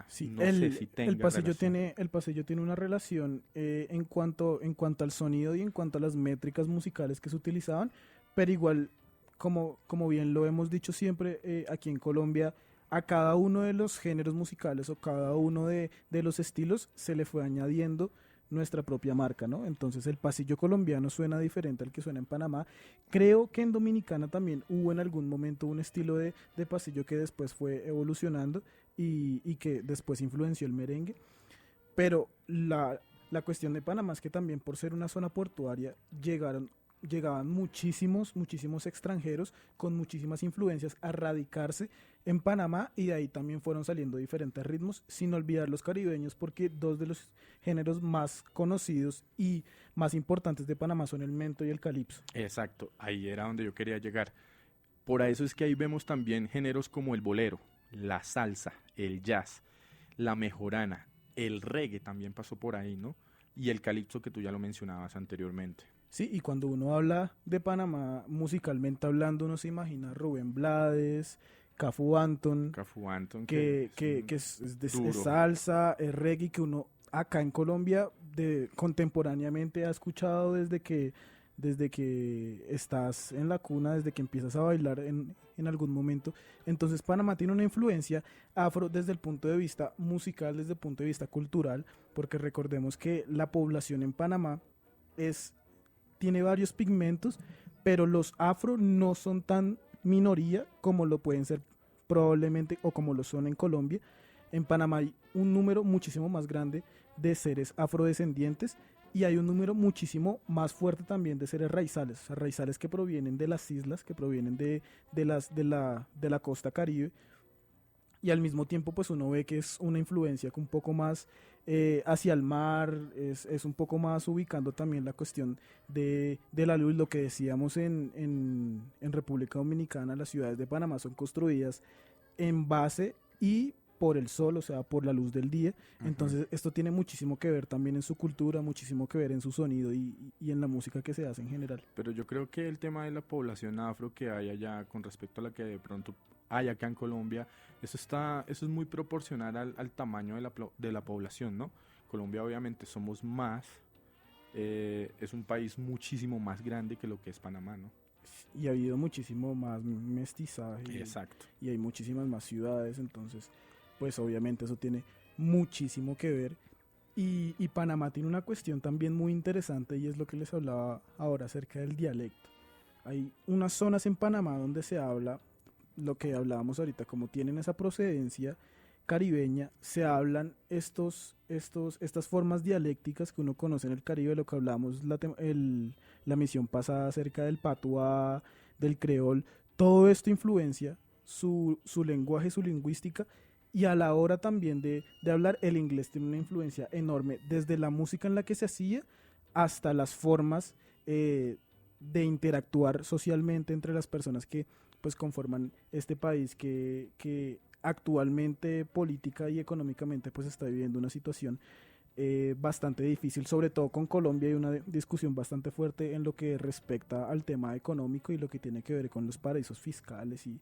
Sí, No sé si el tenga pasillo relación. tiene una relación en cuanto al sonido y en cuanto a las métricas musicales que se utilizaban, pero igual, como bien lo hemos dicho siempre, aquí en Colombia, a cada uno de los géneros musicales o cada uno de los estilos se le fue añadiendo nuestra propia marca, ¿no? Entonces el pasillo colombiano suena diferente al que suena en Panamá. Creo que en Dominicana también hubo en algún momento un estilo de pasillo que después fue evolucionando y que después influenció el merengue. Pero la cuestión de Panamá es que también por ser una zona portuaria llegaban muchísimos extranjeros con muchísimas influencias a radicarse en Panamá y de ahí también fueron saliendo diferentes ritmos, sin olvidar los caribeños porque dos de los géneros más conocidos y más importantes de Panamá son el mento y el calipso. Exacto, ahí era donde yo quería llegar. Por eso es que ahí vemos también géneros como el bolero, la salsa, el jazz, la mejorana, el reggae también pasó por ahí, ¿no? Y el calipso que tú ya lo mencionabas anteriormente. Sí, y cuando uno habla de Panamá, musicalmente hablando, uno se imagina a Rubén Blades, Cafu Anton, Cafu Anton, que es un que es duro. salsa, es reggae, que uno acá en Colombia contemporáneamente ha escuchado desde que estás en la cuna, desde que empiezas a bailar en algún momento. Entonces Panamá tiene una influencia afro desde el punto de vista musical, desde el punto de vista cultural, porque recordemos que la población en Panamá es tiene varios pigmentos, pero los afro no son tan minoría como lo pueden ser probablemente o como lo son en Colombia. En Panamá hay un número muchísimo más grande de seres afrodescendientes y hay un número muchísimo más fuerte también de seres raizales, o sea, raizales que provienen de las islas, que provienen de la costa caribe, y al mismo tiempo pues uno ve que es una influencia que un poco más hacia el mar, es un poco más ubicando también la cuestión de la luz, lo que decíamos en República Dominicana, las ciudades de Panamá son construidas en base y por el sol, o sea, por la luz del día. Ujú. Entonces esto tiene muchísimo que ver también en su cultura, muchísimo que ver en su sonido y en la música que se hace en general. Pero yo creo que el tema de la población afro que hay allá con respecto a la que de pronto hay acá en Colombia, eso es muy proporcional al tamaño de la población, ¿no? Colombia obviamente somos más, es un país muchísimo más grande que lo que es Panamá, ¿no? Y ha habido muchísimo más mestizaje Exacto. y hay muchísimas más ciudades, entonces pues obviamente eso tiene muchísimo que ver. Y Panamá tiene una cuestión también muy interesante y es lo que les hablaba ahora acerca del dialecto. Hay unas zonas en Panamá donde se habla lo que hablábamos ahorita, como tienen esa procedencia caribeña, se hablan estas formas dialécticas que uno conoce en el Caribe, lo que hablamos la misión pasada acerca del patuá, del creol, todo esto influencia su lenguaje, su lingüística, y a la hora también de hablar, el inglés tiene una influencia enorme, desde la música en la que se hacía hasta las formas de interactuar socialmente entre las personas que pues conforman este país que actualmente política y económicamente pues está viviendo una situación bastante difícil, sobre todo con Colombia hay una discusión bastante fuerte en lo que respecta al tema económico y lo que tiene que ver con los paraísos fiscales y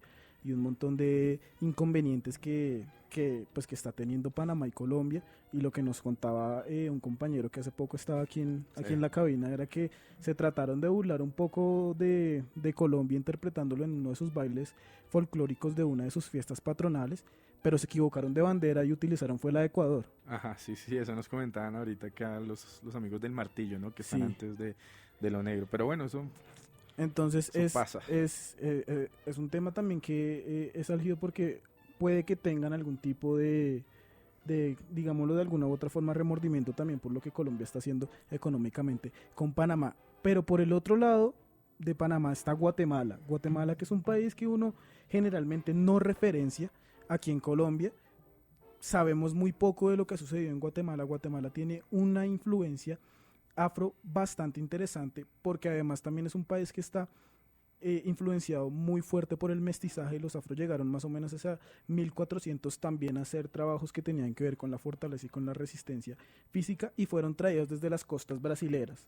un montón de inconvenientes pues, que está teniendo Panamá y Colombia. Y lo que nos contaba un compañero que hace poco estaba Sí. aquí en la cabina era que se trataron de burlar un poco de Colombia interpretándolo en uno de sus bailes folclóricos de una de sus fiestas patronales, pero se equivocaron de bandera y utilizaron fue la de Ecuador. Ajá, sí, sí, eso nos comentaban ahorita acá los amigos del martillo, ¿no? Que están Sí, antes de lo negro. Pero bueno, entonces eso pasa. es un tema también que es álgido porque puede que tengan algún tipo digámoslo de alguna u otra forma, remordimiento también por lo que Colombia está haciendo económicamente con Panamá. Pero por el otro lado de Panamá está Guatemala. Guatemala que es un país que uno generalmente no referencia aquí en Colombia. Sabemos muy poco de lo que ha sucedido en Guatemala. Guatemala tiene una influencia afro bastante interesante porque además también es un país que está influenciado muy fuerte por el mestizaje. Los afro llegaron más o menos hacia 1400 también a hacer trabajos que tenían que ver con la fortaleza y con la resistencia física y fueron traídos desde las costas brasileras.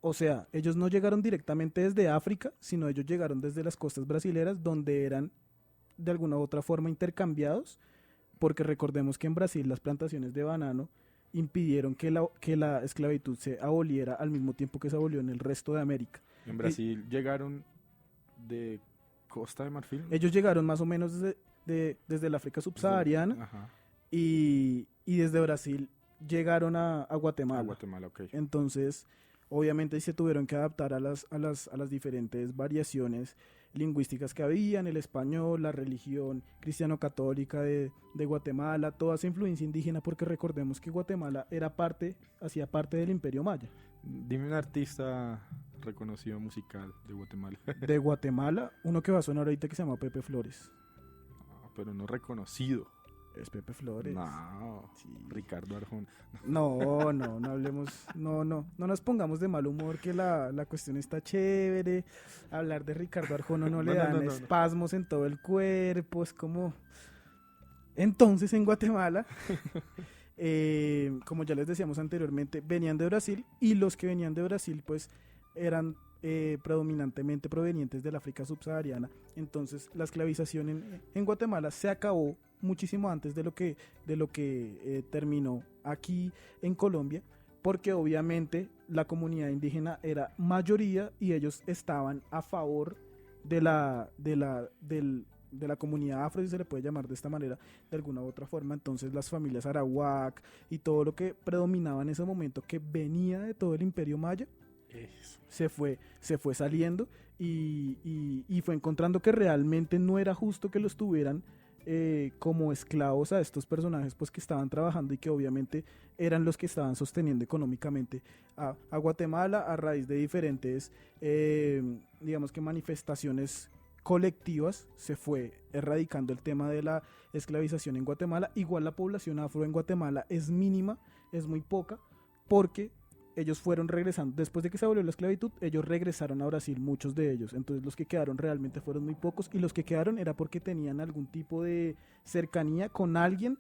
O sea, ellos no llegaron directamente desde África, sino ellos llegaron desde las costas brasileras donde eran de alguna u otra forma intercambiados porque recordemos que en Brasil las plantaciones de banano impidieron que la esclavitud se aboliera al mismo tiempo que se abolió en el resto de América. En Brasil llegaron de Costa de Marfil. Ellos llegaron más o menos desde el África subsahariana y desde Brasil llegaron a Guatemala. A Guatemala, ok. Entonces, obviamente se tuvieron que adaptar a las diferentes variaciones lingüísticas que había en el español, la religión cristiano-católica de Guatemala, toda esa influencia indígena, porque recordemos que Guatemala hacía parte del Imperio Maya. Dime un artista reconocido musical de Guatemala. De Guatemala, uno que va a sonar ahorita que se llama Pepe Flores. Pero no reconocido. Es Pepe Flores. No, sí. Ricardo Arjona. No hablemos, no nos pongamos de mal humor, que la cuestión está chévere. Hablar de Ricardo Arjona no le dan espasmos en todo el cuerpo, es como... Entonces en Guatemala, como ya les decíamos anteriormente, venían de Brasil, y los que venían de Brasil pues eran predominantemente provenientes del África subsahariana. Entonces la esclavización en Guatemala se acabó muchísimo antes de lo que terminó aquí en Colombia, porque obviamente la comunidad indígena era mayoría y ellos estaban a favor de la comunidad afro, si se le puede llamar de esta manera, de alguna u otra forma. Entonces las familias arawak y todo lo que predominaba en ese momento, que venía de todo el Imperio Maya, se fue saliendo y fue encontrando que realmente no era justo que los tuvieran como esclavos a estos personajes pues que estaban trabajando y que obviamente eran los que estaban sosteniendo económicamente a Guatemala a raíz de diferentes digamos que manifestaciones colectivas. Se fue erradicando el tema de la esclavización en Guatemala. Igual la población afro en Guatemala es mínima, es muy poca, porque ellos fueron regresando, después de que se abolió la esclavitud, ellos regresaron a Brasil, muchos de ellos. Entonces los que quedaron realmente fueron muy pocos, y los que quedaron era porque tenían algún tipo de cercanía con alguien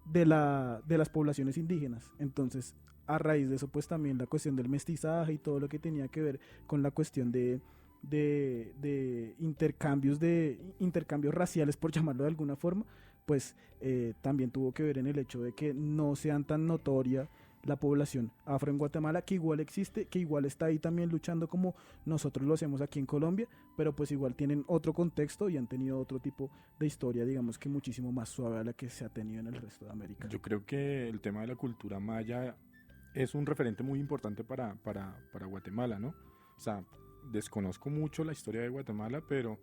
de las poblaciones indígenas. Entonces a raíz de eso pues también la cuestión del mestizaje y todo lo que tenía que ver con la cuestión de intercambios raciales, por llamarlo de alguna forma, pues también tuvo que ver en el hecho de que no sean tan notoria la población afro en Guatemala, que igual existe, que igual está ahí también luchando como nosotros lo hacemos aquí en Colombia, pero pues igual tienen otro contexto y han tenido otro tipo de historia, digamos que muchísimo más suave a la que se ha tenido en el resto de América. Yo creo que el tema de la cultura maya es un referente muy importante para Guatemala, ¿no? O sea, desconozco mucho la historia de Guatemala, pero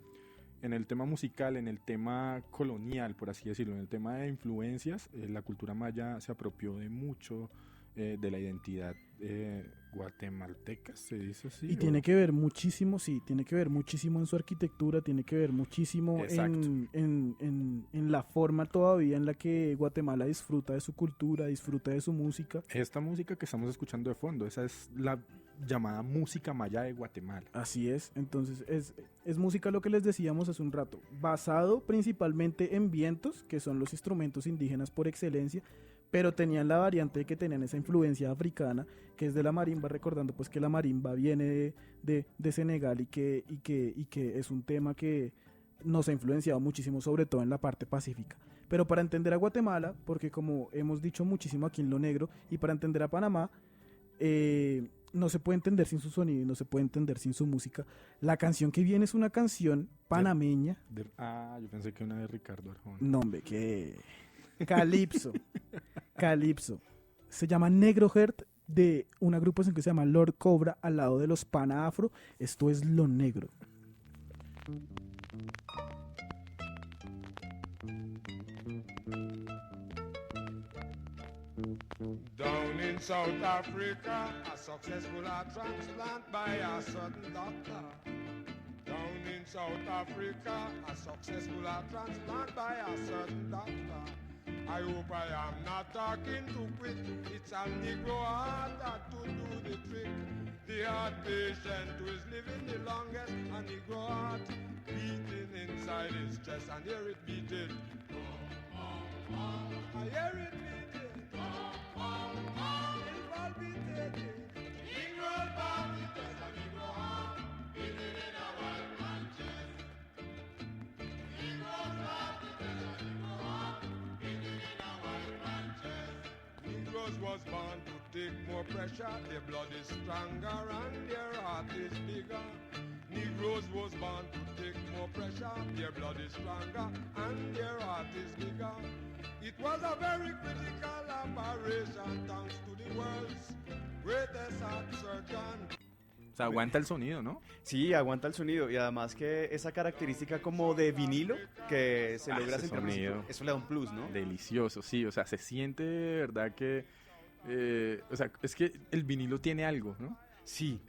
en el tema musical, en el tema colonial, por así decirlo, en el tema de influencias, la cultura maya se apropió de mucho de la identidad guatemalteca, se dice así. Y tiene que ver muchísimo, sí, tiene que ver muchísimo en su arquitectura, tiene que ver muchísimo en la forma todavía en la que Guatemala disfruta de su cultura, disfruta de su música. Esta música que estamos escuchando de fondo, esa es la llamada música maya de Guatemala. Así es, entonces es música, lo que les decíamos hace un rato, basado principalmente en vientos, que son los instrumentos indígenas por excelencia, pero tenían la variante de que tenían esa influencia africana, que es de la marimba, recordando pues que la marimba viene de Senegal y que es un tema que nos ha influenciado muchísimo, sobre todo en la parte pacífica. Pero para entender a Guatemala, porque como hemos dicho muchísimo aquí en Lo Negro, y para entender a Panamá, no se puede entender sin su sonido y no se puede entender sin su música. La canción que viene es una canción panameña. Yo pensé que una de Ricardo Arjona. No, hombre, que... Calipso. Se llama Negro Heart, de una agrupación que se llama Lord Cobra, al lado de los Pana Afro. Esto es Lo Negro. Down in South Africa, a successful transplant by a certain doctor. Down in South Africa, a successful transplant by a certain doctor. I hope I am not talking too quick. It's a Negro heart that to do the trick. The heart patient who is living the longest, a Negro heart beating inside his chest, and hear it beating. I hear it beating. It's palpitating. Negro palpitates, a Negro heart beating in a white man's chest. Negro palpitates, a Negro heart beating in Negroes was born to take more pressure. Their blood is stronger and their heart is bigger. Negroes was born to take more pressure. Their blood is stronger and their heart is bigger. It was a very critical operation thanks to the world's greatest heart surgeon. O sea, aguanta el sonido, ¿no? Sí, aguanta el sonido y además que esa característica como de vinilo que se logra ese sentir, sonido. eso le da un plus, ¿no? Delicioso, sí, o sea, se siente de verdad que, o sea, es que el vinilo tiene algo, ¿no? Sí,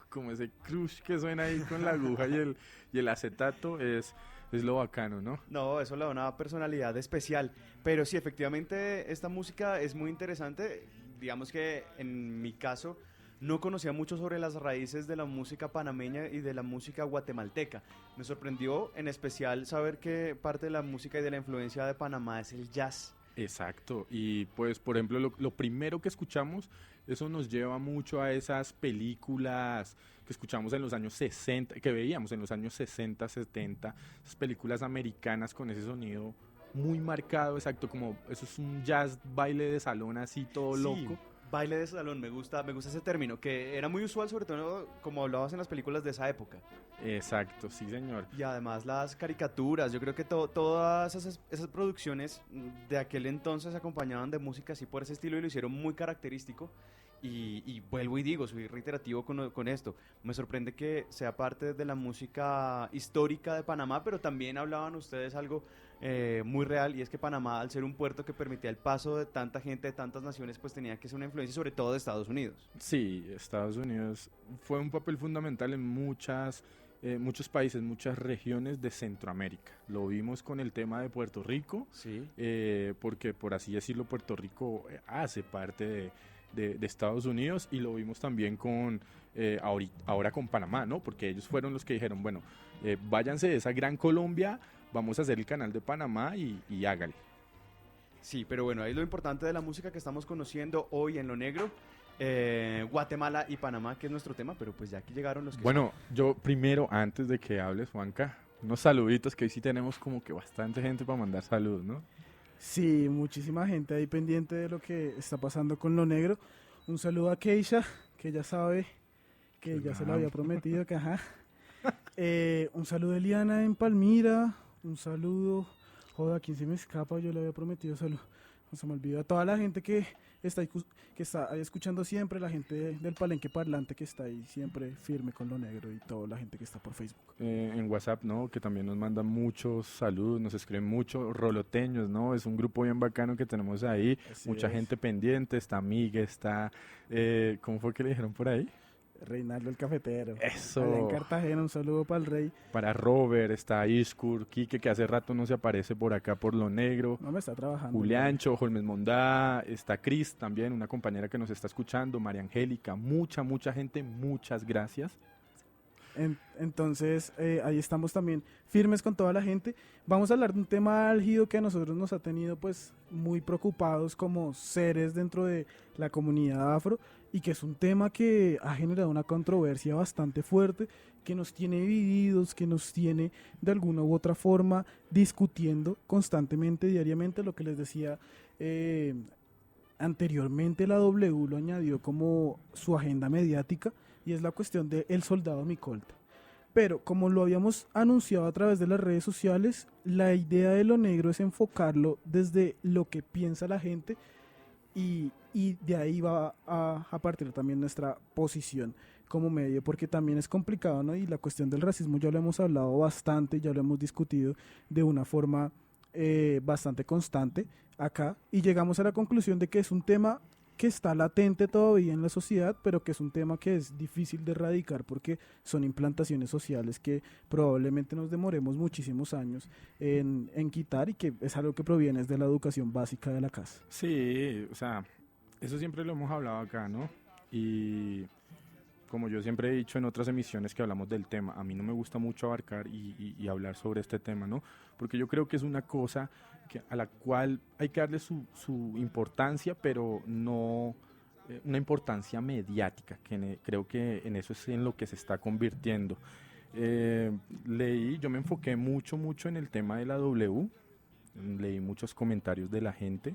Como ese crush que suena ahí con la aguja y el acetato es lo bacano, ¿no? no, eso le da una personalidad especial, pero sí, efectivamente esta música es muy interesante, digamos que en mi caso no conocía mucho sobre las raíces de la música panameña y de la música guatemalteca. Me sorprendió en especial saber que parte de la música y de la influencia de Panamá es el jazz. Exacto, y pues por ejemplo lo primero que escuchamos, eso nos lleva mucho a esas películas que escuchamos en los años 60, que veíamos en los años 60, 70, esas películas americanas con ese sonido muy marcado, exacto, como eso es un jazz, baile de salón así todo Sí, loco. baile de salón, me gusta ese término, que era muy usual sobre todo como hablabas en las películas de esa época. Exacto, sí señor. Y además las caricaturas, yo creo que todas esas producciones de aquel entonces acompañaban de música así por ese estilo y lo hicieron muy característico. Y vuelvo y digo, soy reiterativo con esto. Me sorprende que sea parte de la música histórica de Panamá, pero también hablaban ustedes algo muy real, y es que Panamá, al ser un puerto que permitía el paso de tanta gente, de tantas naciones, pues tenía que ser una influencia sobre todo de Estados Unidos. Sí, Estados Unidos fue un papel fundamental en muchos países, muchas regiones de Centroamérica. Lo vimos con el tema de Puerto Rico, Sí. porque por así decirlo Puerto Rico hace parte de Estados Unidos, y lo vimos también con ahora con Panamá, ¿no? Porque ellos fueron los que dijeron, bueno, váyanse de esa gran Colombia, vamos a hacer el canal de Panamá y hágale. Sí, pero bueno, ahí es lo importante de la música que estamos conociendo hoy en Lo Negro. Guatemala y Panamá, que es nuestro tema, pero pues ya aquí llegaron los que Bueno, yo primero, antes de que hables, Juanca, unos saluditos, que hoy sí tenemos como que bastante gente para mandar saludos, ¿no? Sí, muchísima gente ahí pendiente de lo que está pasando con Lo Negro. Un saludo a Keisha, que ya sabe que ya se lo había prometido, que ajá. Un saludo a Eliana en Palmira. Un saludo, joder, ¿a quién se me escapa? Yo le había prometido saludo. No se me olvida. A toda la gente que está ahí escuchando siempre, la gente del Palenque Parlante que está ahí siempre firme con Lo Negro, y toda la gente que está por Facebook. En WhatsApp, ¿no? Que también nos mandan muchos saludos, nos escriben mucho, roloteños, ¿no? Es un grupo bien bacano que tenemos ahí, Así mucha es. gente pendiente, está Migue, está, ¿cómo fue que le dijeron por ahí? Reinaldo el Cafetero. Eso. Allá en Cartagena, un saludo para el Rey. Para Robert, está Iskur, Quique, que hace rato no se aparece por acá por Lo Negro, No me está trabajando. Juliancho, Holmes Mondá, está Cris también, una compañera que nos está escuchando, María Angélica, mucha gente, muchas gracias. Entonces, ahí estamos también firmes con toda la gente. Vamos a hablar de un tema álgido que a nosotros nos ha tenido pues muy preocupados como seres dentro de la comunidad afro, y que es un tema que ha generado una controversia bastante fuerte, que nos tiene divididos, que nos tiene de alguna u otra forma discutiendo constantemente, diariamente. Lo que les decía anteriormente, la W lo añadió como su agenda mediática, y es la cuestión de El Soldado Micolta. Pero como lo habíamos anunciado a través de las redes sociales, la idea de Lo Negro es enfocarlo desde lo que piensa la gente, y de ahí va a partir también nuestra posición como medio, porque también es complicado, ¿no? Y la cuestión del racismo ya lo hemos hablado bastante, ya lo hemos discutido de una forma bastante constante acá, y llegamos a la conclusión de que es un tema que está latente todavía en la sociedad, pero que es un tema que es difícil de erradicar porque son implantaciones sociales que probablemente nos demoremos muchísimos años en quitar, y que es algo que proviene de la educación básica de la casa. Sí, o sea, eso siempre lo hemos hablado acá, ¿no? Y como yo siempre he dicho en otras emisiones que hablamos del tema, a mí no me gusta mucho abarcar y hablar sobre este tema, ¿no? Porque yo creo que es una cosa a la cual hay que darle su importancia, pero no una importancia mediática, que creo que en eso es en lo que se está convirtiendo. Yo me enfoqué mucho en el tema de la W, leí muchos comentarios de la gente,